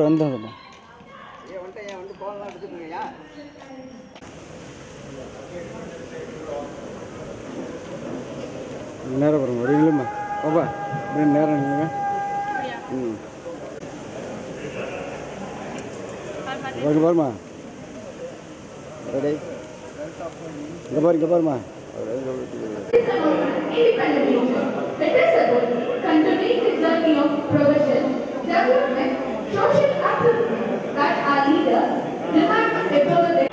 வந்துடும்மா. நேரம் பாருங்க வரீங்களா பாப்பா இப்படி நேரம் இல்லைங்க. பாருமா ரெடி இங்கே பாருமா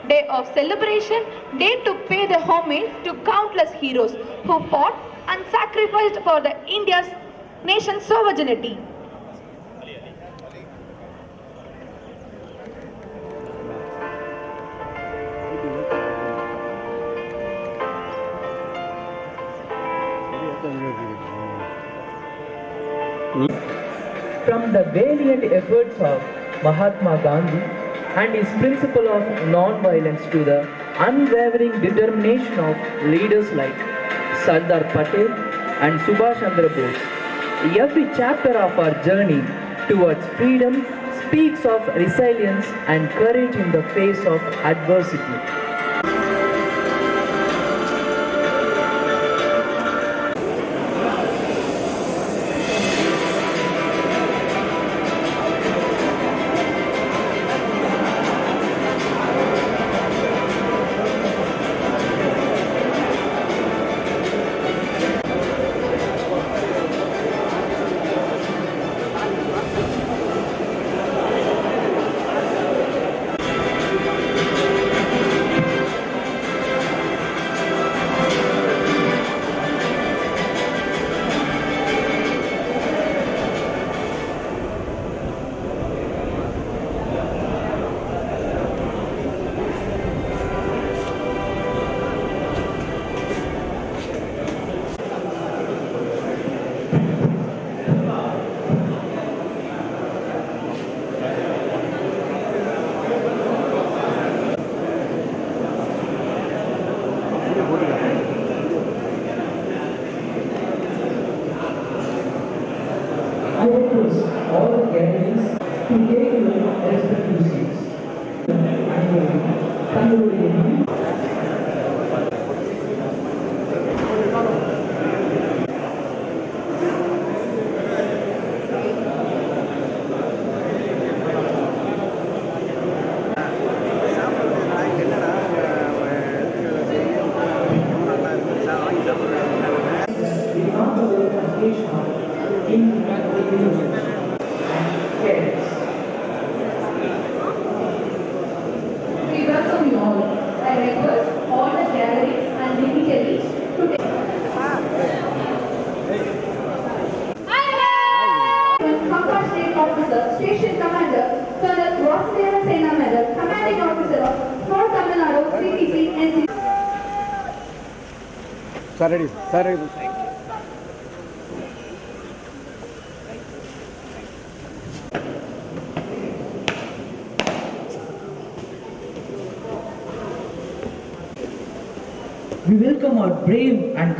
Day of celebration, day to pay the homage to countless heroes who fought and sacrificed for the India's nation's sovereignty. From the valiant efforts of Mahatma Gandhi and his principle of non-violence to the unwavering determination of leaders like Sardar Patel and Subhash Chandra Bose, every chapter of our journey towards freedom speaks of resilience and courage in the face of adversity. I request all the gatherings to take your respective seats. We welcome you all. I request all the gatherings and dignitaries to take. Compass State Officer, Station Commander, Colonel Vasudeva Sena Medal, Commanding Officer of Fort Tamil Nadu, CTC, NC. Sorry. We welcome our brave and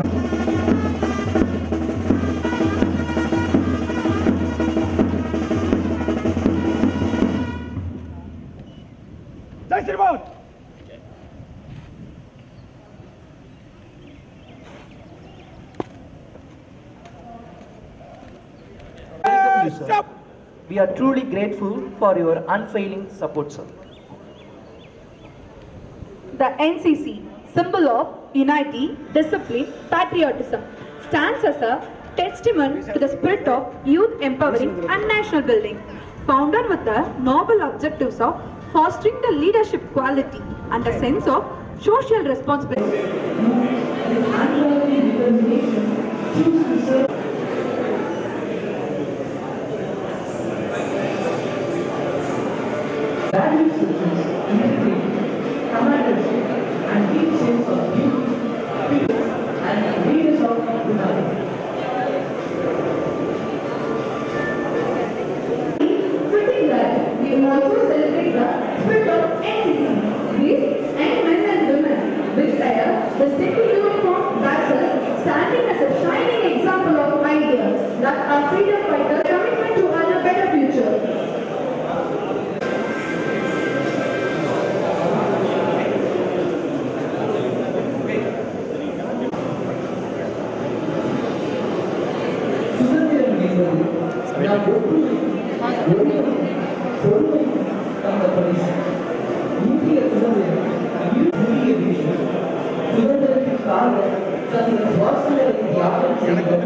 Stop. we are truly grateful for your unfailing support, sir. The NCC, symbol of unity, discipline, patriotism, stands as a testament to the spirit of youth empowering and national building. Founded with the noble objectives of fostering the leadership quality and a sense of social responsibility. Values such as integrity, commandership, and deep sense of duty, and leaders of humanity. Fitting that, we also celebrate the spirit of NCC. These young men and women with the sticky uniform badges standing as a shining example of ideas that are freedom fighters' commitment to a better future. சுதந்திரம் என்பது நாம் ஒருவரும் பொறுமை தந்த பரிசு. இந்திய சுதந்திரம் புதிய விஷயம். சுதந்திரத்திற்காக தங்கள் வாசல்களை தியாகம் செய்த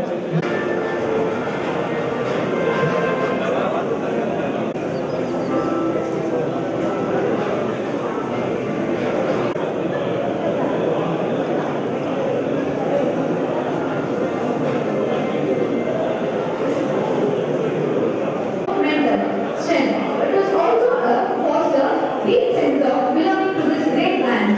It was also a foster deep sense of belonging to this great land.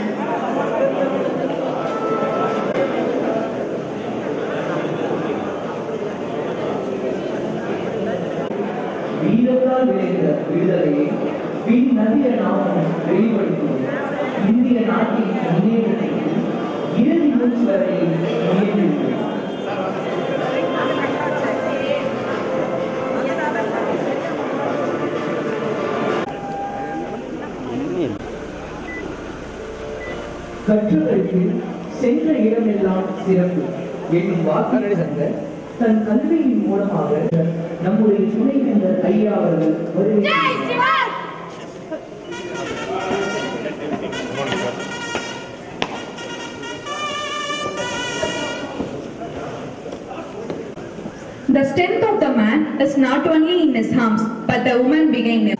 வீரத்தால் விளைந்த விடுதலையை பின் நதிய நாமம் வெளிப்படுத்துவோம். இந்திய நாட்டின் முன்னேற்றத்திற்கு இறுதி மூச்சு வரை முயன்றிருக்கிறோம். கற்றவருக்கு சென்ற இடமெல்லாம் சிறப்பு என்னும் வாக்கு தந்த தன் கல்வியின் மூலமாக நம்முடைய துணைவேந்தர் ஐயா அவர்கள் வருகிறார். The strength of the man is not only in his arms, but the woman behind him.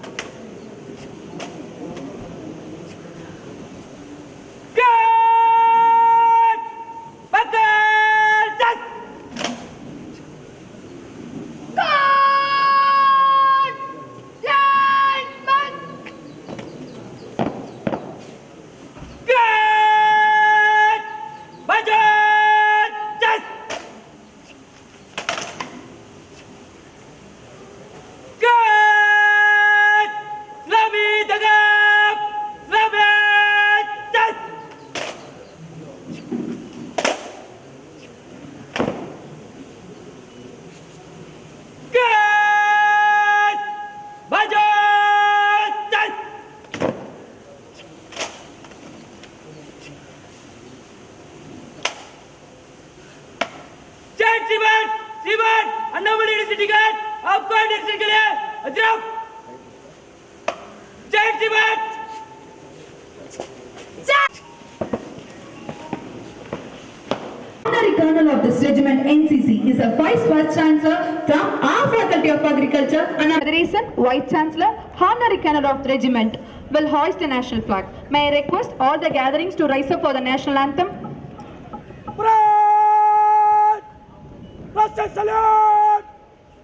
Honorary Colonel of this regiment NCC is a Vice Chancellor from our Faculty of Agriculture and the reason Vice Chancellor, Honorary Colonel of the regiment will hoist the national flag. May I request all the gatherings to rise up for the national anthem? Parade! Russia salute!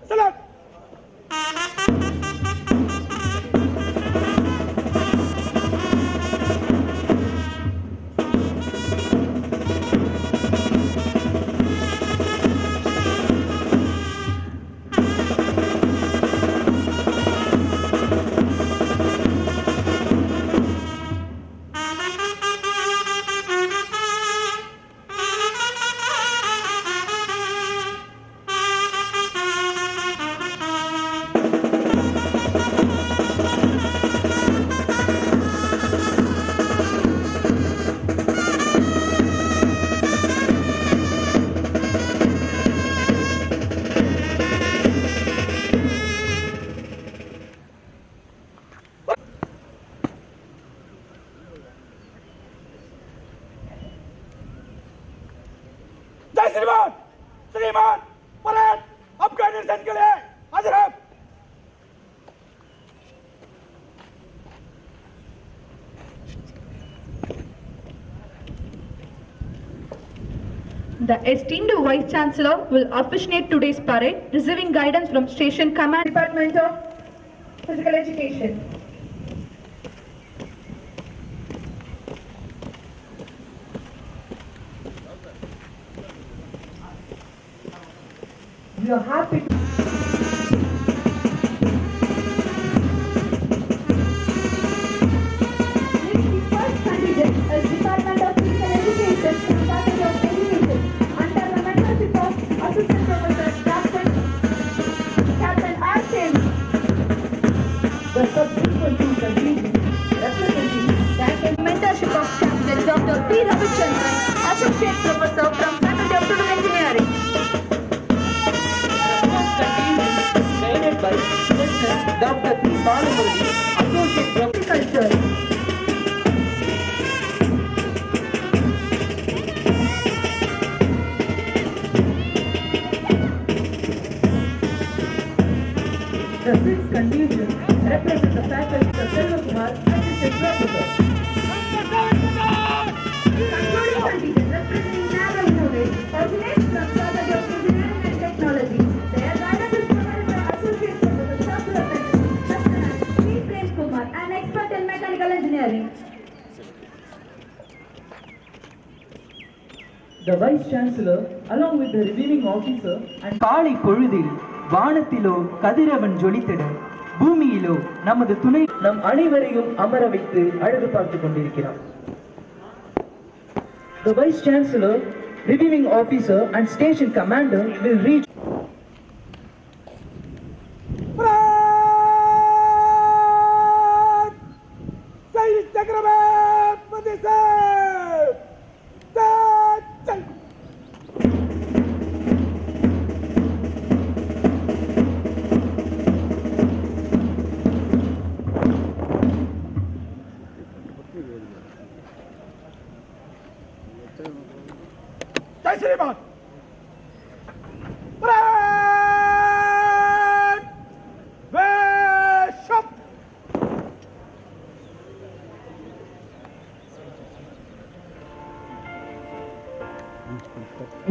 Salute! जय श्रीमान श्रीमान parade Afghanistan के लिए हाजिर है। The esteemed Vice Chancellor will officiate today's parade, receiving guidance from Station Command Department of Physical Education. We are happy to First contingent is Department of Physical Education and Faculty of Education under the mentorship of Assistant Professor Captain R. James. the subsequent two contingents representing Captain Mentorship of Captain Dr. P. Ravichandran, Associate Professor from Faculty of Civil Engineering. guided by Professor Dr. P. Balamurali, Associate Professor. Culture. The sixth contingent represents the faculty of Selva Kumar, Assistant Professor. Concluding contingent representing naval unit originates from Faculty of Engineering and Technology. Their guidance is provided by Associate Professor Dr. P. Prem Kumar, an expert in mechanical engineering. The Vice Chancellor, along with the reviewing officer and காலை பொழுதில் வானத்திலோ கதிரவன் ஜொலித்திட பூமியிலோ நமது துணை நம் அனைவரையும் அமர வைத்து அழகு பார்த்துக் கொண்டிருக்கிறார். The Vice Chancellor, reviewing officer and station commander will reach Parade! Sainik Chakravarti Madisar! Chal! Jai Shri Ram! Parade! Worship!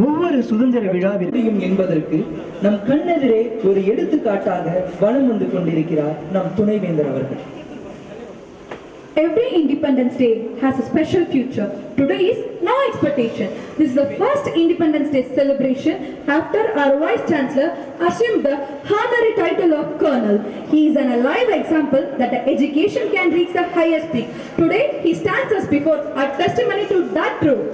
ஒவ்வொரு சுதந்திர விழாவிற்கும் என்பதற்கு நம் கண்ணெதிரே ஒரு எடுத்துக்காட்டாக வலம் வந்து கொண்டிருக்கிறார் நம் துணைவேந்தர் அவர்கள். Every Independence Day has a special future. Today is no expectation. This is the first Independence Day celebration after our Vice Chancellor assumed the honorary title of Colonel. He is an alive example that the education can reach the highest peak. Today, he stands us before a testimony to that truth.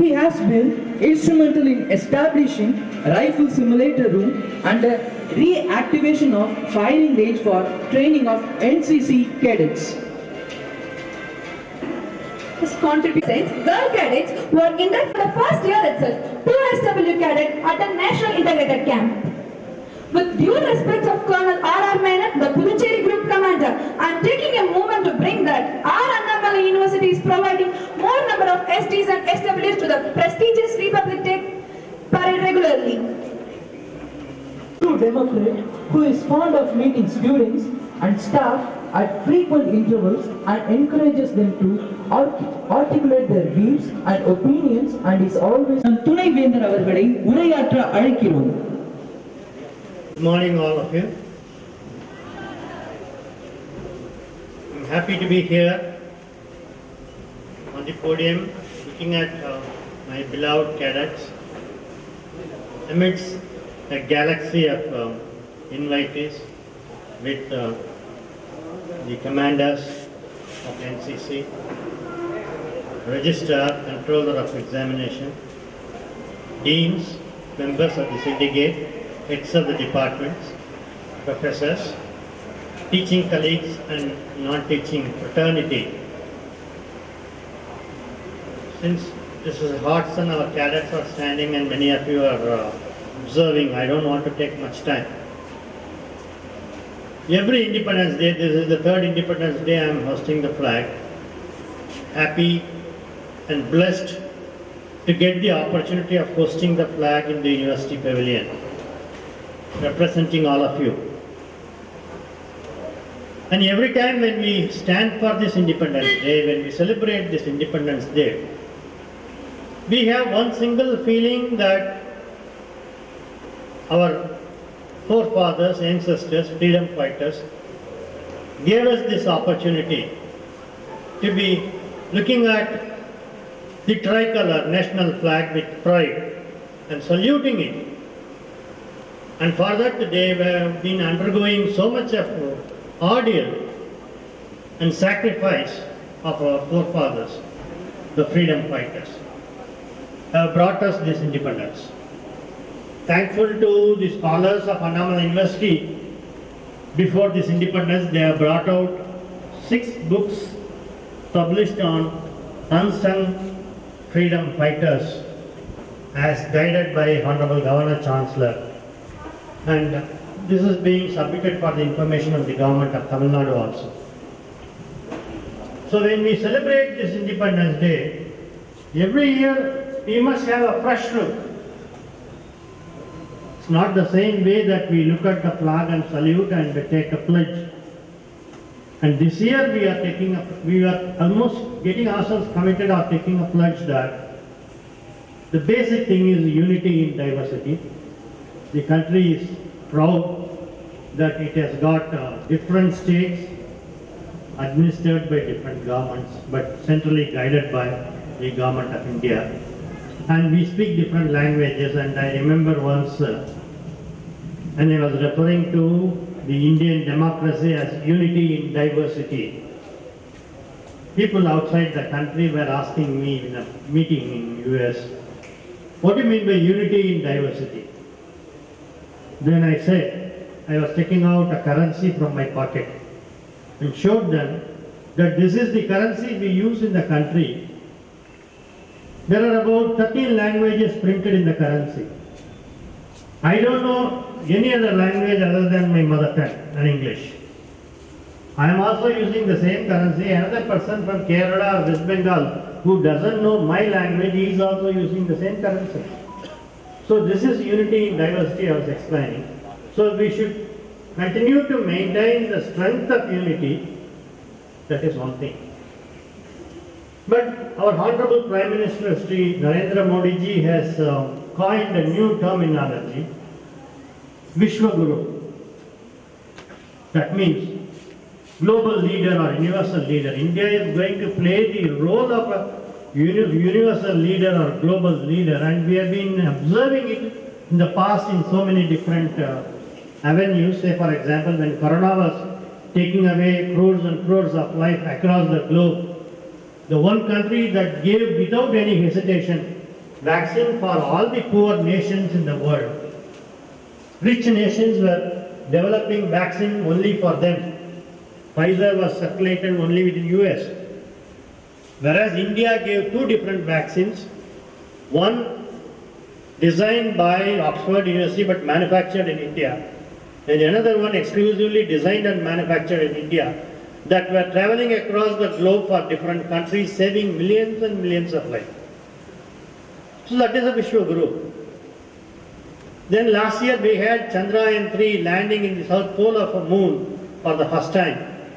He has been instrumental in establishing a rifle simulator room and a reactivation of firing range for training of NCC cadets. His contributions, girl cadets were inducted for the first year itself, 2 SW cadets at a national integrated camp. With due respect of Colonel R.R. Menon, the Puducherry Group Commander, I am taking a moment to bring that our Annamalai University is providing more number of STs and SWs to the prestigious Republic Day parade regularly. True Democrat who is fond of meeting students and staff at frequent intervals and encourages them to articulate their views and opinions and is always நம் துணைவேந்தர் அவர்களை உரையாற்ற அழைக்கிறோம். Good morning, all of you. I'm happy to be here on the podium looking at my beloved cadets amidst a galaxy of invitees with the commanders of NCC, registrar, controller of examination, deans, members of the syndicate, heads of the departments, professors, teaching colleagues and non-teaching fraternity. Since this is hot sun, our cadets are standing and many of you are observing. I don't want to take much time. Every Independence Day, this is the third Independence Day I am hosting the flag. Happy and blessed to get the opportunity of hosting the flag in the University Pavilion, representing all of you. And every time when we stand for this Independence Day, when we celebrate this Independence Day, we have one single feeling that our forefathers, ancestors, freedom fighters gave us this opportunity to be looking at the tricolor national flag with pride and saluting it And for that, they have been undergoing so much of ordeal and sacrifice of our forefathers, the freedom fighters, have brought us this independence. Thankful to the scholars of Annamalai University, before this independence, they have brought out 6 books published on unsung freedom fighters as guided by Honorable Governor Chancellor. And this is being submitted for the information of the government of Tamil Nadu also. So when we celebrate this Independence Day, every year we must have a fresh look. It's not the same way that we look at the flag and salute and take a pledge. And this year we are almost getting ourselves committed or taking a pledge that the basic thing is unity in diversity. The country is proud that it has got different states administered by different governments, but centrally guided by the government of India. And we speak different languages, and I remember once when I was referring to the Indian democracy as unity in diversity, people outside the country were asking me in a meeting in US, what do you mean by unity in diversity? Then I said, I was taking out a currency from my pocket and showed them that this is the currency we use in the country. There are about 13 languages printed in the currency. I don't know any other language other than my mother tongue and English. I am also using the same currency. Another person from Kerala or West Bengal who doesn't know my language, he is also using the same currency. So this is unity in diversity I was explaining. So we should continue to maintain the strength of unity. That is one thing. But our Honorable Prime Minister Shri Narendra Modi ji has coined a new terminology, Vishwaguru. That means global leader or universal leader. India is going to play the role of a universal leader or global leader, and we have been observing it in the past in so many different avenues. Say for example, when Corona was taking away crores and crores of life across the globe, the one country that gave without any hesitation vaccine for all the poor nations in the world. Rich nations were developing vaccine only for them. Pfizer was circulated only within US. Whereas India gave 2 different vaccines, one designed by Oxford University but manufactured in India, and another one exclusively designed and manufactured in India, that were traveling across the globe for different countries, saving millions and millions of lives. So that is a Vishwaguru. Then last year we had Chandrayaan-3 landing in the south pole of a moon for the first time,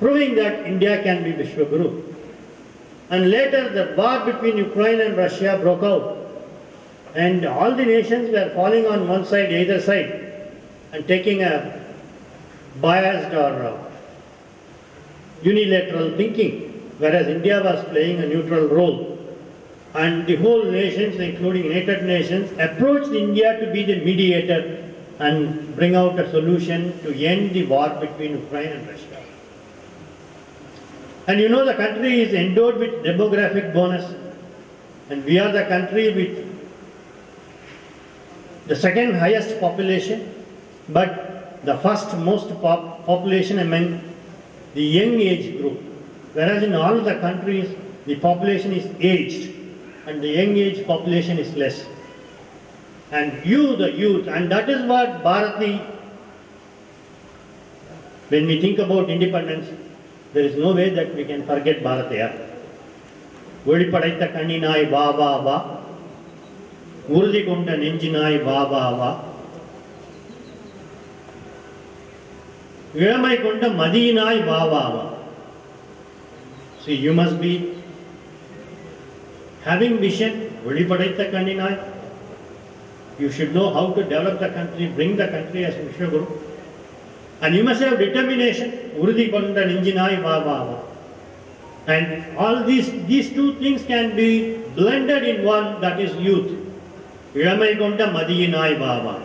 proving that India can be Vishwaguru. And later the war between Ukraine and Russia broke out, and all the nations were falling on one side, either side, and taking a biased or unilateral thinking, whereas India was playing a neutral role. And the whole nations, including United Nations, approached India to be the mediator and bring out a solution to end the war between Ukraine and Russia. And you know, the country is endowed with demographic bonus, and we are the country with the second highest population, but the first most population among the young age group. Whereas in all the countries, the population is aged and the young age population is less. And you, the youth, and that is what Bharati, when we think about independence, there is no way that we can forget Bharatiya. Velipadaitha Kanninai Va Va Va, Uruthi Konda Nenjinai Va Va Va, Ilamai Konda Madinai Va Va Va. See, you must be having vision, Velipadaitha Kanninai. You should know how to develop the country, bring the country as Vishwaguru. And you must have determination, Uruthi Konda Nenjinai Va Va Va. And all these 2 things can be blended in one, that is youth. Ilamai Konda Madinai Va Va.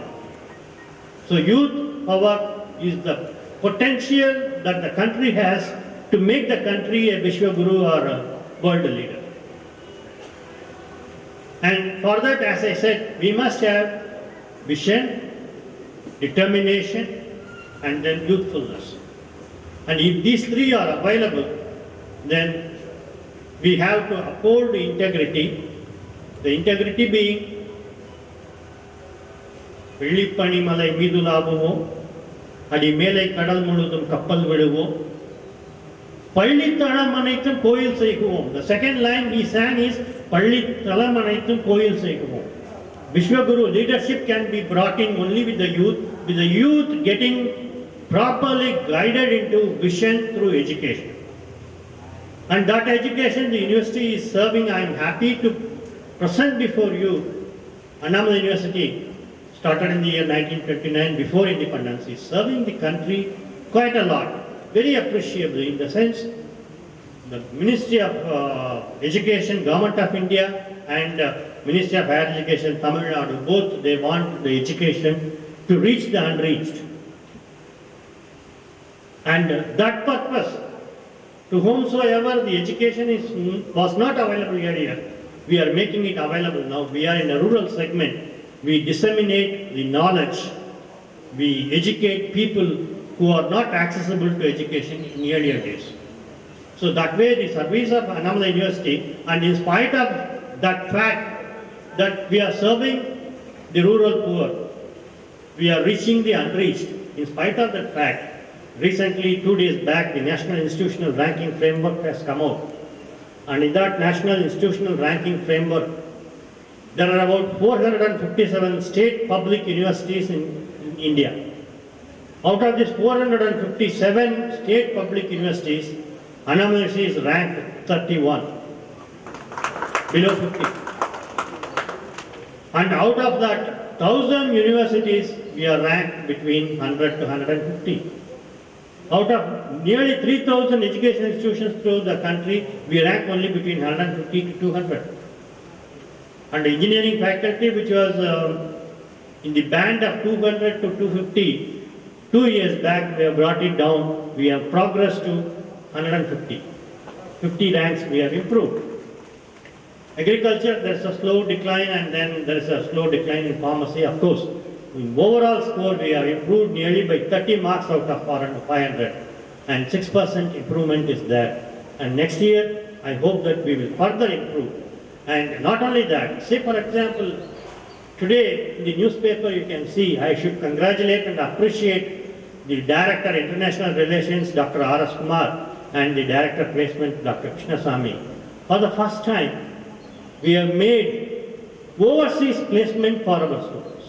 So youth power is the potential that the country has to make the country a Vishwaguru or a world leader. And for that, as I said, we must have vision, determination, and then youthfulness. And if these three are available, then we have to uphold the integrity being வெள்ளிப்பனிமலை மீதுலாவுவோம் அடி மேலை கடல் முழுதும் கப்பல் விடுவோம் பள்ளித்தளம் அனைத்தும் கோயில் செய்குவோம். The second line he sang is பள்ளித்தளம் அனைத்தும் கோயில் செய்குவோம். Vishwaguru leadership can be brought in only with the youth getting properly guided into vision through education. And that education the university is serving. I am happy to present before you Annamalai University, started in the year 1929 before independence, is serving the country quite a lot, very appreciably, in the sense the Ministry of Education, Government of India, and Ministry of Higher Education, Tamil Nadu, both they want the education to reach the unreached. And that purpose, to whomsoever the education was not available earlier, we are making it available now. We are in a rural segment. We disseminate the knowledge. We educate people who are not accessible to education in earlier days. So that way the service of Annamalai University, and in spite of that fact that we are serving the rural poor, we are reaching the unreached. In spite of that fact, recently 2 days back the National Institutional Ranking Framework has come out. And in that National Institutional Ranking Framework, there are about 457 state public universities in India. Out of these 457 state public universities, Annamalai University is ranked 31, below 50. And out of that 1,000 universities, we are ranked between 100 to 150. Out of nearly 3,000 education institutions throughout the country, we rank only between 150 to 200. And the engineering faculty, which was in the band of 200 to 250, 2 years back we have brought it down. We have progressed to 150. 50 ranks we have improved. Agriculture, there is a slow decline, and then there is a slow decline in pharmacy. Of course, in overall score we have improved nearly by 30 marks out of 500, and 6% improvement is there. And next year, I hope that we will further improve. And not only that, say for example, today in the newspaper you can see, I should congratulate and appreciate the Director International Relations, Dr. R.S. Kumar, and the Director Placement, Dr. Krishnasamy. For the first time, we have made overseas placement for our students.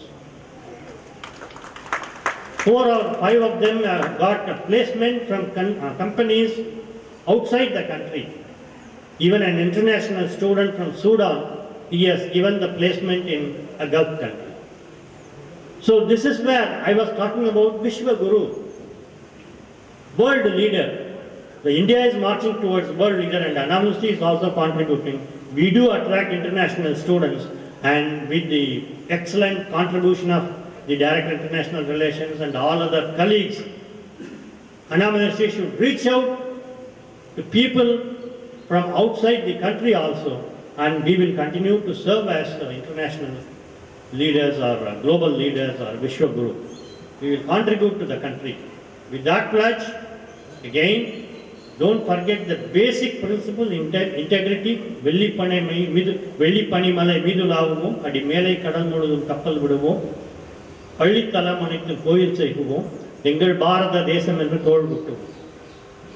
4 or 5 of them have got a placement from companies outside the country. Even an international student from Sudan, he has given the placement in a Gulf country. So this is where I was talking about Vishwaguru, world leader. The India is marching towards world leader, and Annamalai University is also contributing. We do attract international students, and with the excellent contribution of the Director of International Relations and all other colleagues, Annamalai University should reach out to people from outside the country also, and we will continue to serve as international leaders or global leaders or Vishwaguru. We will contribute to the country. With that pledge, again, don't forget the basic principle, integrity. வெள்ளிப்பனிமலை மீதுலாவுவோம் அடி மேலை கடல் முழுதும் கப்பல் விடுவோம் பள்ளித்தலம் அனைத்தும் கோயில் செய்குவோம் எங்கள் பாரத தேசம் என்று தோள் விட்டுவோம்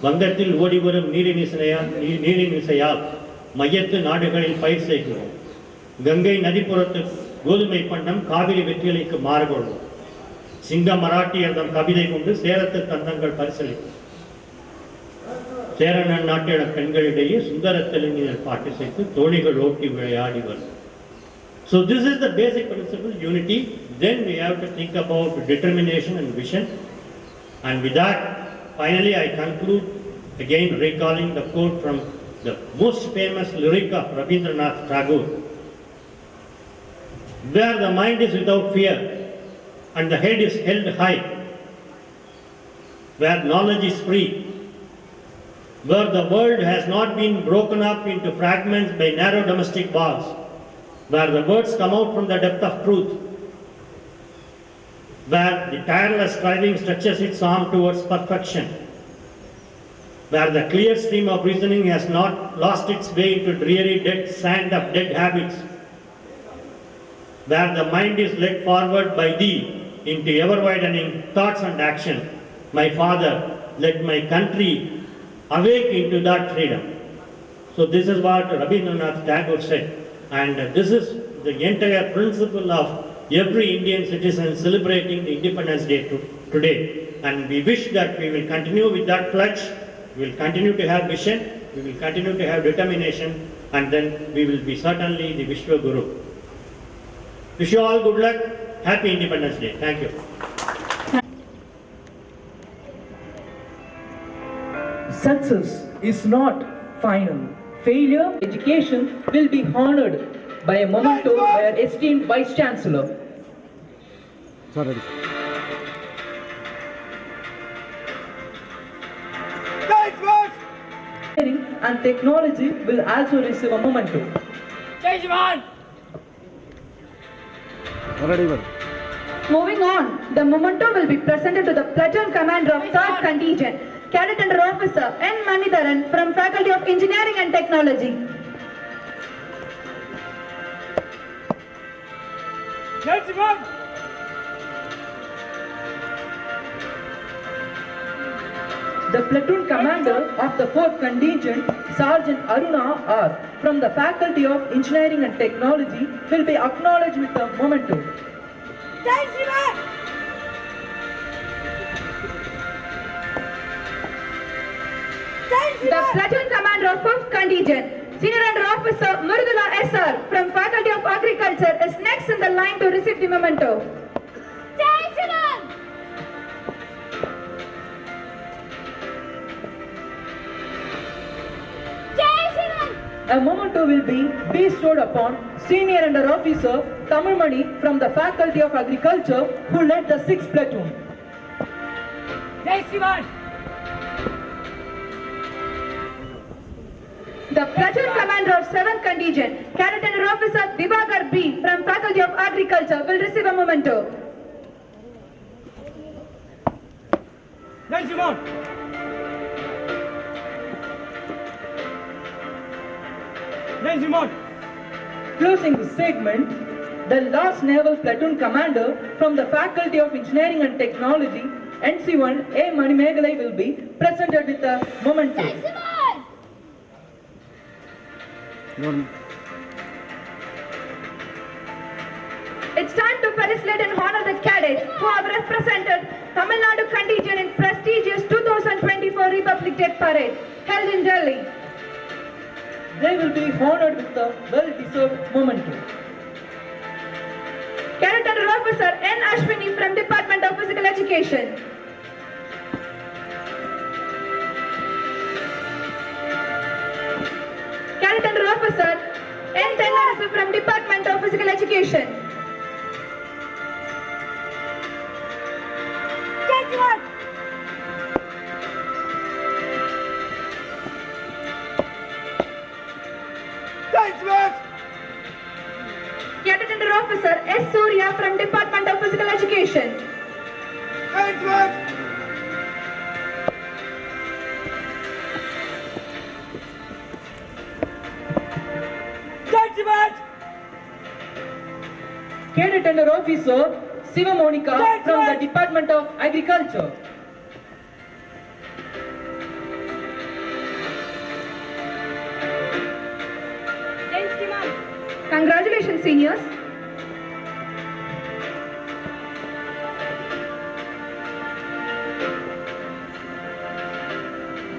வங்கத்தில் ஓடிவரும் நீரின் விசையால் மையத்து நாடுகளில் பயிர் செய்கிறோம் கங்கை நதிப்புறத்து கோதுமை பண்டம் காவிரி வெற்றிலைக்கு மாறுகொள்வோம் சிங்க மராட்டியர் தம் கவிதை கொண்டு சேரத்து தந்தங்கள் பரிசளிக்கும் சேரனன் நாட்டிட பெண்களிடையே சுந்தர தெலுங்கினர் பாட்டு சேர்த்து தோணிகள் ஓட்டி விளையாடி வரும். So this is the basic principle, unity. Then we have to think about determination and vision. And with that, finally I conclude again recalling the quote from the most famous lyric of Rabindranath Tagore. Where the mind is without fear, and the head is held high, where knowledge is free, where the world has not been broken up into fragments by narrow domestic walls, where the words come out from the depth of truth, where the tireless striving stretches its arm towards perfection, where the clear stream of reasoning has not lost its way into dreary dead sand of dead habits, where the mind is led forward by thee into ever-widening thoughts and action. My Father, let my country awake into that freedom. So this is what Rabindranath Tagore said, and this is the entire principle of every Indian citizen celebrating the Independence Day today. And we wish that we will continue with that pledge, we will continue to have vision, we will continue to have determination, and then we will be certainly the Vishwa Guru. Wish you all good luck. Happy Independence Day. Thank you. Success is not final. Failure, education will be honored by a memento by our esteemed Vice Chancellor. Sorry. Engineering and technology will also receive a memento. Already well. Moving on, the memento will be presented to the platoon commander of 3rd Contingent, Cadet Under Officer N. Manitharan from Faculty of Engineering and Technology. The platoon commander of the 4th Contingent, Sergeant Aruna R. from the Faculty of Engineering and Technology will be acknowledged with a memento. The platoon commander of 5th Contingent, Senior Under Officer Murdula S.R. from Faculty of Agriculture is next in the line to receive the memento. A memento will be bestowed upon Senior Under Officer Tamilmani from the Faculty of Agriculture who led the 6th Platoon. The platoon commander of 7th Contingent, Cadet Under Officer Divagar B. from Faculty of Agriculture will receive a memento. Closing the segment, the last Naval Platoon Commander from the Faculty of Engineering and Technology, NC1 A. Manimegalai will be presented with a memento. It's time to felicitate and honor the cadets who have represented Tamil Nadu contingent in prestigious 2024 Republic Day Parade held in Delhi. They will be honored with a well-deserved memento. Cadet Under Officer N. Ashwini from Department of Physical Education. Cadet Under Officer N. Tennarasu from Department of Physical Education. Cadet Under Officer S. Surya from Department of Physical Education. Cadet Under Officer Siva Monica from the Department of Agriculture. Congratulations, seniors.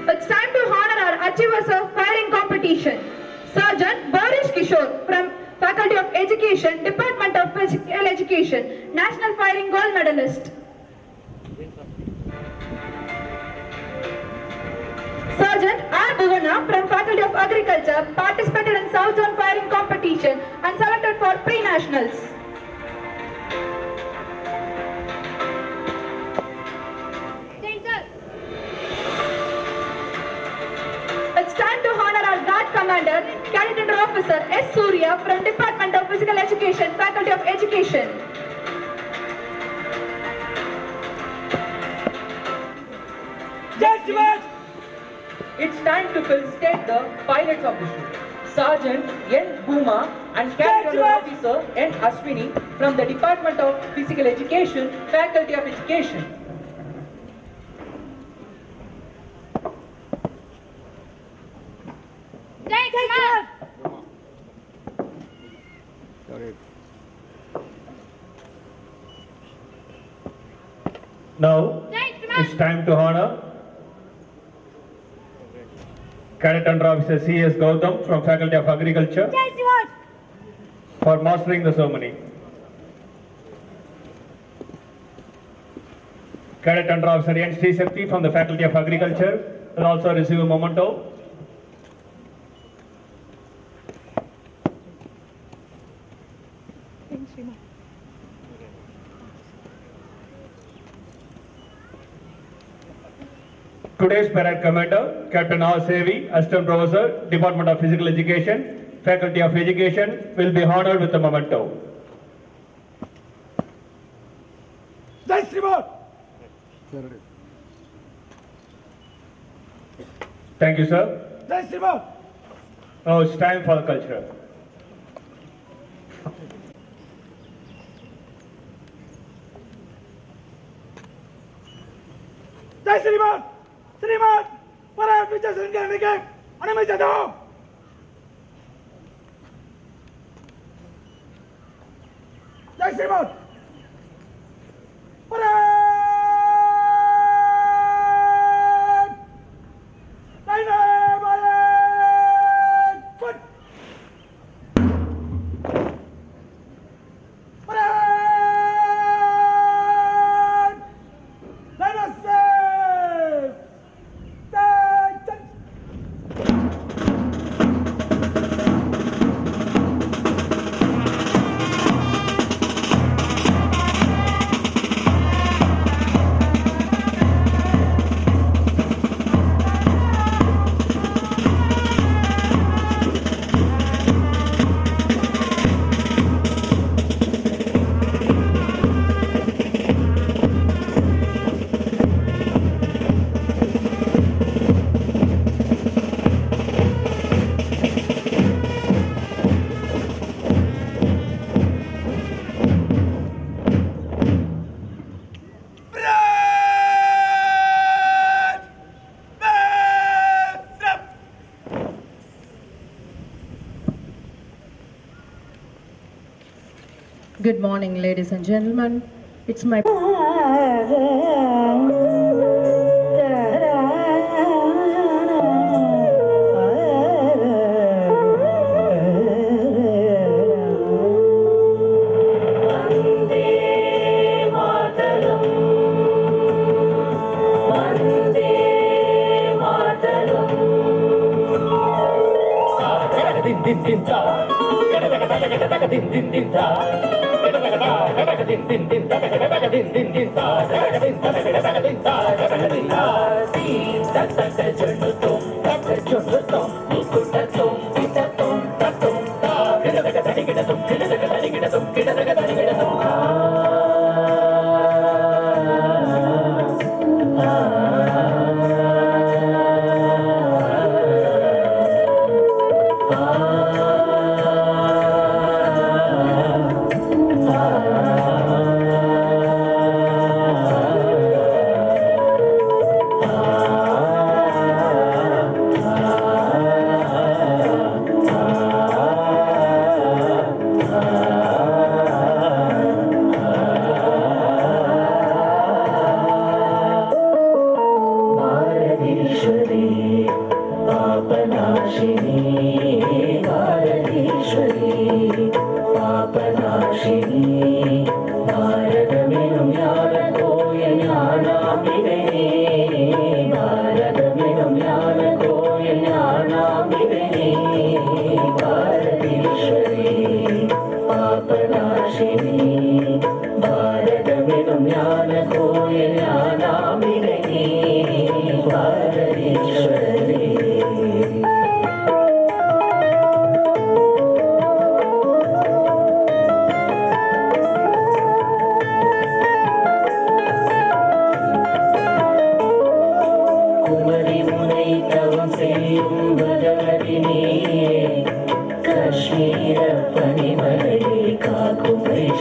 It's time to honor our achievers of firing competition. Sergeant Boris Kishore from Faculty of Education, Department of Physical Education, National Firing Gold Medalist. Sergeant R. Bhuvana from Faculty of Agriculture participated in South Zone firing competition and selected for pre-nationals. Professor S. Surya from Department of Physical Education, Faculty of Education. Judgment! It's time to felicitate the pilots of the ship. Sergeant N. Bhuma and Captain Officer N. Ashwini from the Department of Physical Education, Faculty of Education. Now, it's time to honor Cadet Under Officer C.S. Gautam from Faculty of Agriculture for mastering the ceremony. Cadet Under Officer N. Sri Shakti from the Faculty of Agriculture will also receive a memento. Today's parade commander, Captain R. Sevi, Assistant Professor, Department of Physical Education, Faculty of Education, will be honored with a memento. Jai Shriman! Thank you, sir. Jai Shriman! Now it's time for the culture. Jai Shriman! Shriman! Parade Vijay Sangani ke Anumati do! Jai Shriman! Parade! Dynamite! Foot! Parade! Let us save! Good morning, ladies and gentlemen. It's my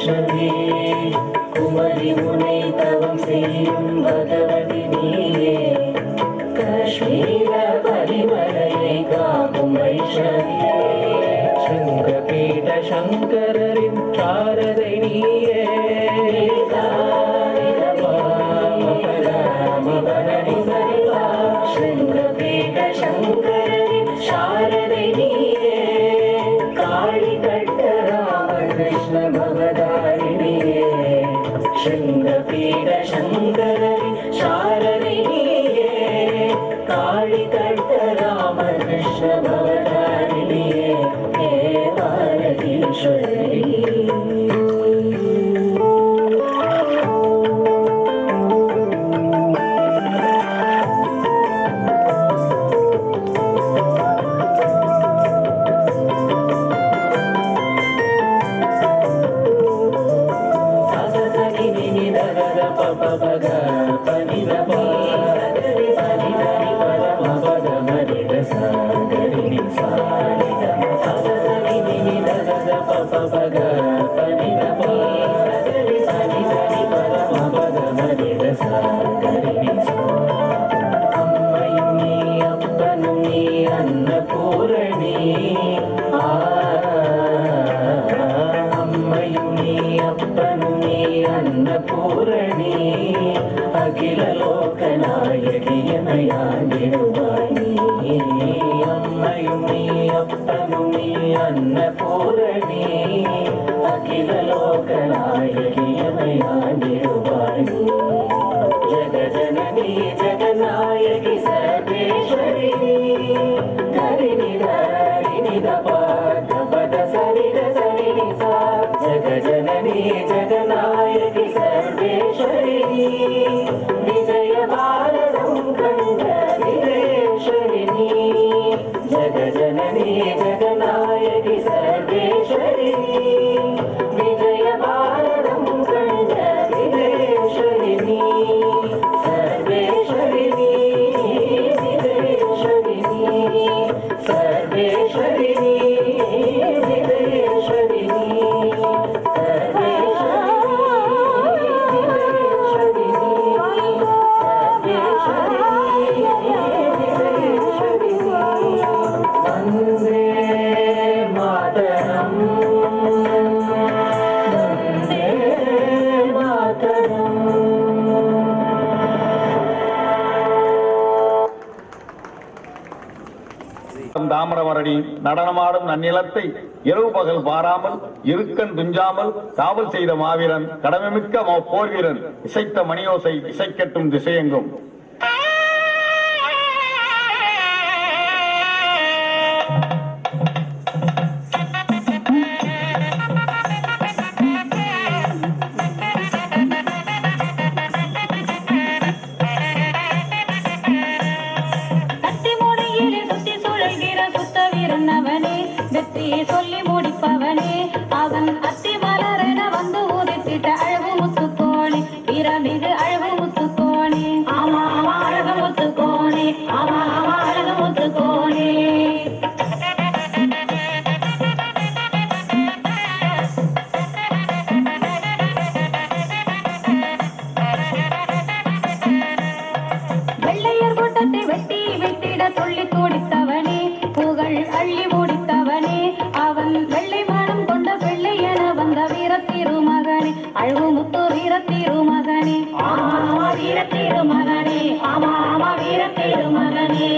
Maheswari Kumari முனை தவம் செய்யும் பகவதி நீயே காஷ்மீர பரிமலையை காக்கும் வைஷ்ணவியே ஸ்ருங்கபீட சங்கரரின் சாரதை நீயே ஸ்ருங்கபீட சங்கரரின் சாரதை நீயே காளி கட்ட ராமகிருஷ்ண பவதாரிணியே ஸ்ருங்கபீட சங்கரரின் சாரதை நீயே காளி கட்ட ராமகிருஷ்ண பவதாரிணியே ஹே பாரதீஸ்வரி அம்மையும் நீ அப்பனும் நீ அன்னபூரணி அம்மையும் நீ அப்பனும் நீ அன்னபூரணி அகில லோகநாயகியமையாண்டிடுவாய் அம்மையும் நீ அப்பனும் நீ அன்னபூரணி அகில லோகநாயகியமையாண்டிடுவாய் ஜகஜனனி ஜகநாயகி சர்வேஸ்வரி கரிநித பத சரித சரிணி சா ஜகஜனனி ஜகநாயகி சர்வேஸ்வரி விஜய பாரதம் கண்ட விஜயேஸ்வரிணி ஜகஜனனி ஜகநாயகி சர்வேஸ்வரி விஜய பாரதம் கண்ட விஜயேஸ்வரிணி சர்வேஸ்வரிணி விஜயேஸ்வரிணி சர்வேஸ்வரிணி விஜயேஸ்வரிணி தாமிரவரணி நடனமாடும் நன்னிலத்தை இரவு பகல் பாராமல் இருக்கன் துஞ்சாமல் காவல் செய்த மாவீரன் கடமைமிக்க போர் வீரன் இசைத்த மணியோசை இசைக்கட்டும் திசையெங்கும் வெற்றியை சொல்லி முடிப்பவனே அவன் அத்தி மலரென வந்து உதித்திட்ட அழகு முத்துக்கோணி வீரமிகு அழகு முத்துக்கோணி ஆமா ஆமா அழகு முத்துக்கோணி ஆமா ஆமா அழகு முத்துக்கோணி வெள்ளையர் கூட்டத்தை வெட்டி வெட்டிட சொல்லி துடித்தவனே புகழ் அள்ளி முடித்தவனே அவன் வெள்ளை மானம் கொண்ட வெள்ளை என வந்த வீர திருமகனே அழகு முத்து வீர திருமகனே ஆமா வீர திருமகனே ஆமா ஆமா வீர திருமகனே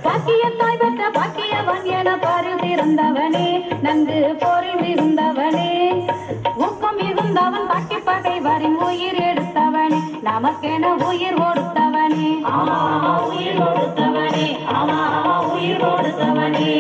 பாக்கியத்தாய் பெற்ற பாக்கியவன் என பாரு திறந்தவனே நன்கு போரில் மிகுந்தவனே ஊக்கம் மிகுந்தவன் பாட்டி பகைவரின் உயிர் எடுத்தவனே நமக்கென உயிர் கொடுத்தவனே ஆமா உயிர் கொடுத்தவனே ஆமா உயிர் கொடுத்தவனே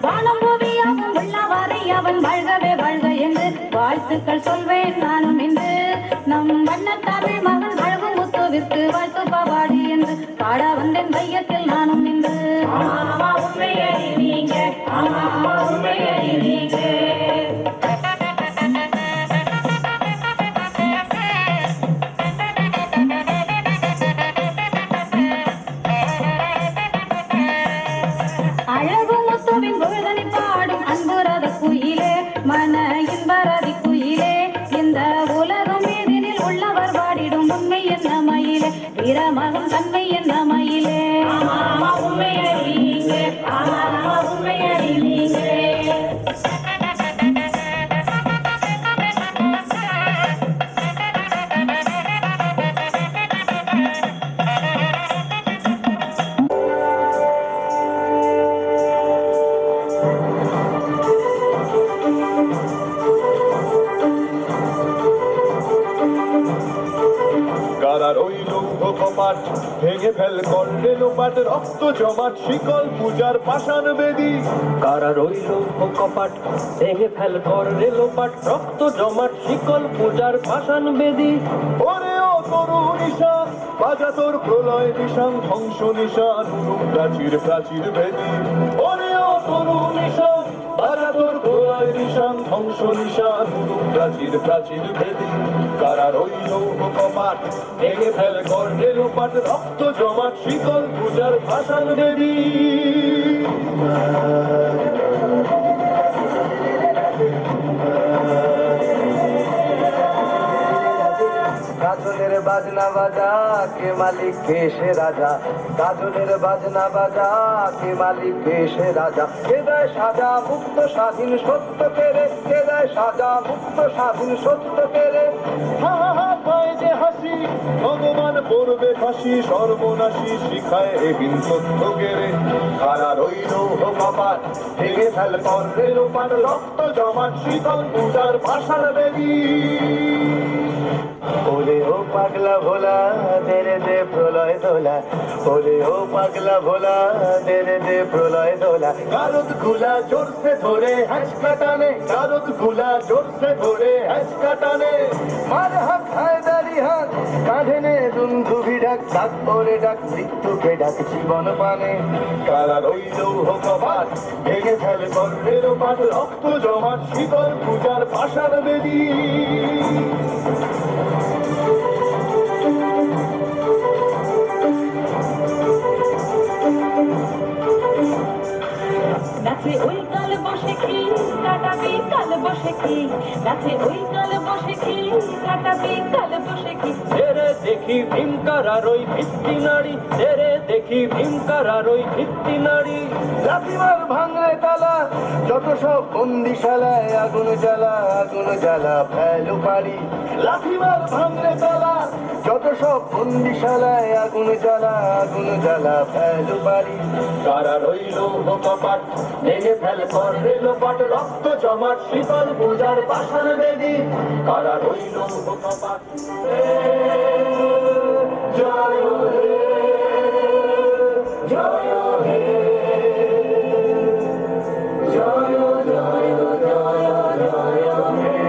வானம் பூமியாகும் உள்ளவரை அவன் வாழ்கவே வாழ்க என்று வாழ்த்துக்கள் சொல்வேன் நானும் என்று நம் வண்ண தமிழ் மகன் அழகு முத்துவிற்கு வாழ்த்து பாவாடி என்று பாட வந்தேன் மையத்தில் நானும் நின்று உண்மையடி நீங்க உண்மையடி நீங்க பொழுதனை பாடும் அன்புரத குயிலே மன இன்பரதி குயிலே இந்த உலகம் மீதினில் உள்ளவர் பாடிடும் உண்மை என்ன மயிலே வீரமகம் தன்மை என்ன மயிலே உண்மையடி நீங்க உண்மையடி நீங்க ভেঙে ফেল কর্ণে লোপাট রক্ত জমাট শিকল পূজার পাষাণ বেদী কারা রইল কপাট ভেঙে ফেল কর্ণে লোপাট রক্ত জমাট শিকল পূজার পাষাণ বেদী ওরে ও তরুণ ঈশান বাজা তোর প্রলয় নিশান ধ্বংস নিশান প্রাচীর প্রাচীর বেদী ওরে ও তরুণ ঈশান বাজা তোর প্রলয় নিশান ধ্বংস নিশান প্রাচীর প্রাচীর বেদী কারা রইল কপাট ভেঙে ফেল কর্ণে লোপাট রক্ত জমাট শীতল পূজার ভাষান দেবী গাজনের বাজনা বাজা কে মালিক কে সে রাজা গাজনের বাজনা বাজা কে মালিক কে সে রাজা কে দেয় সাজা মুক্ত স্বাধীন সত্য কেড়ে কে দেয় সাজা মুক্ত স্বাধীন সত্য কেড়ে হা হা হা পায় যে হাসি ভগবান পড়বে ফাঁসি সর্বনাশী শিখায় এবিন সত্য কেড়ে কারা রইল কপাট ভেঙে ফেল কর্ণে লোপাট রক্ত জমাট শীতল পূজার ভাষার দেবী ওরে ও পাগলা ভোলা দেরে দে প্রলয় দোলা ওরে ও পাগলা ভোলা দেরে দে প্রলয় দোলা গারদ গুলা জোরসে ধরে হ্যাঁচ কাটানে গারদ গুলা জোরসে ধরে হ্যাঁচ কাটানে মার হাত হায়দারি হাত কাঁধে নে দুন্ধুভি ডাক ডাক ওরে ডাক মৃত্যুকে ডাক জীবন পানে কারা রইল কপাট ভেঙে ফেল কর্ণের পাট রক্ত জমাট শীতল পূজার ভাষার বেদী নাচে ওই কাল বসে কি কাটাবি কাল বসে কি নাচে ওই কাল বসে কি কাটাবি কাল বসে কি তেরে দেখি ভীমকারার ওই ভিত্তি নারী তেরে দেখি ভীমকারার ওই ভিত্তি নারী লাঠিমার ভাঙলে তালা যত সব বন্দিশালায় আগুন জ্বালা ফেলো পারি লাঠিমার ভাঙলে তালা যত সব বন্দিশালায় আগুন জ্বালা ফেলো পারি কারা রইল কপাট ভেঙে ফেল কর্ণে লোপাট রক্ত জমাট শীতল পূজার পাষাণ বেদী কারা রইল কপাট জয় হে জয় হে জয় জয় জয় জয় হে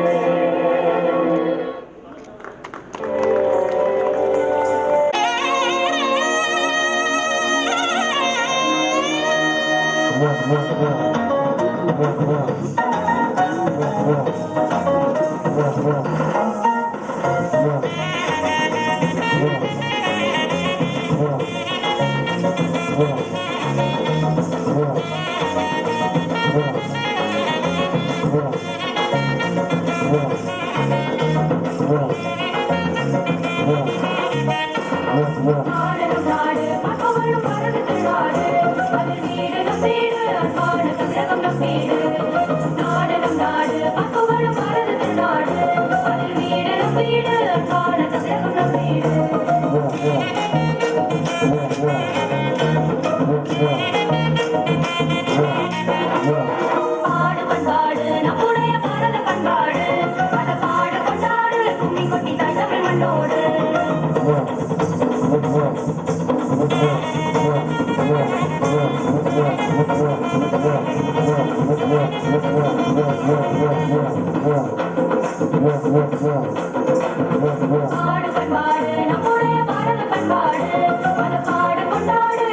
பாடு பண்பாடு நம்முடைய பாரத பண்பாடு அது பாடு கொண்டாடு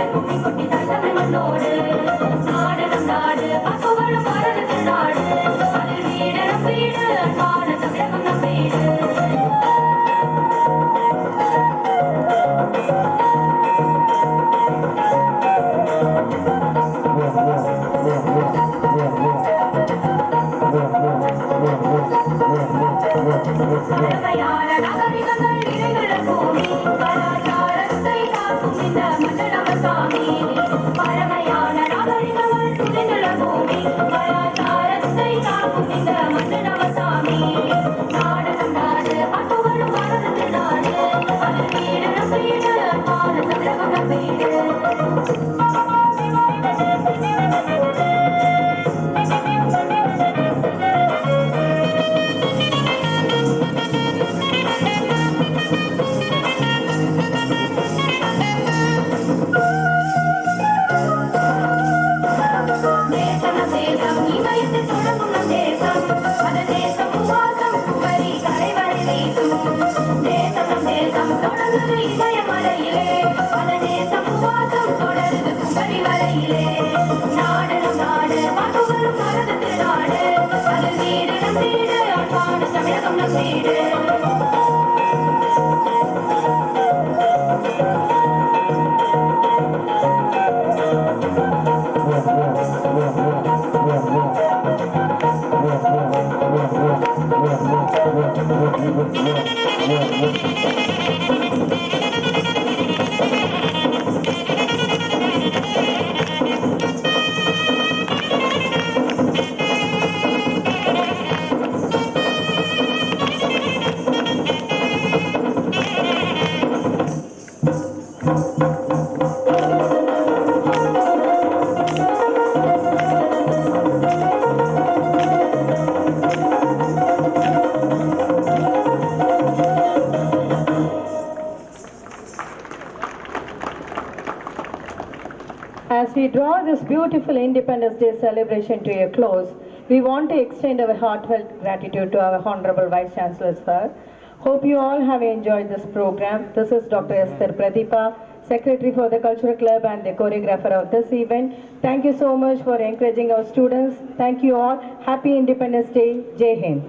As we draw this beautiful Independence Day celebration to a close, we want to extend our heartfelt gratitude to our Honorable Vice Chancellor, sir. Hope you all have enjoyed this program. This is Dr. Esther Pradeepa, Secretary for the Cultural Club and the choreographer of this event. Thank you so much for encouraging our students. Thank you all. Happy Independence Day. Jai Hind.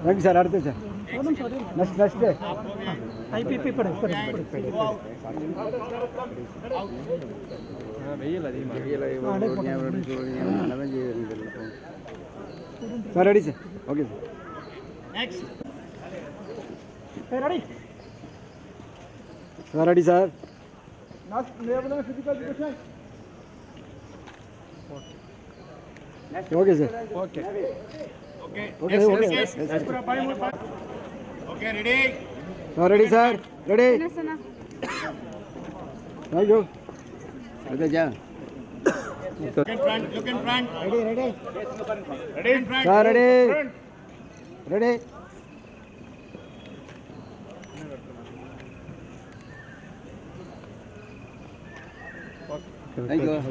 Thank you, sir. அடுத்து sir next ஐபிபி படு sir ready sir okay sir next ready sir ready sir next level physical education okay sir okay okay okay okay ready sir ready sir ready ஐயோ okay ஜா look in front ready in front sir ready ready Thank you.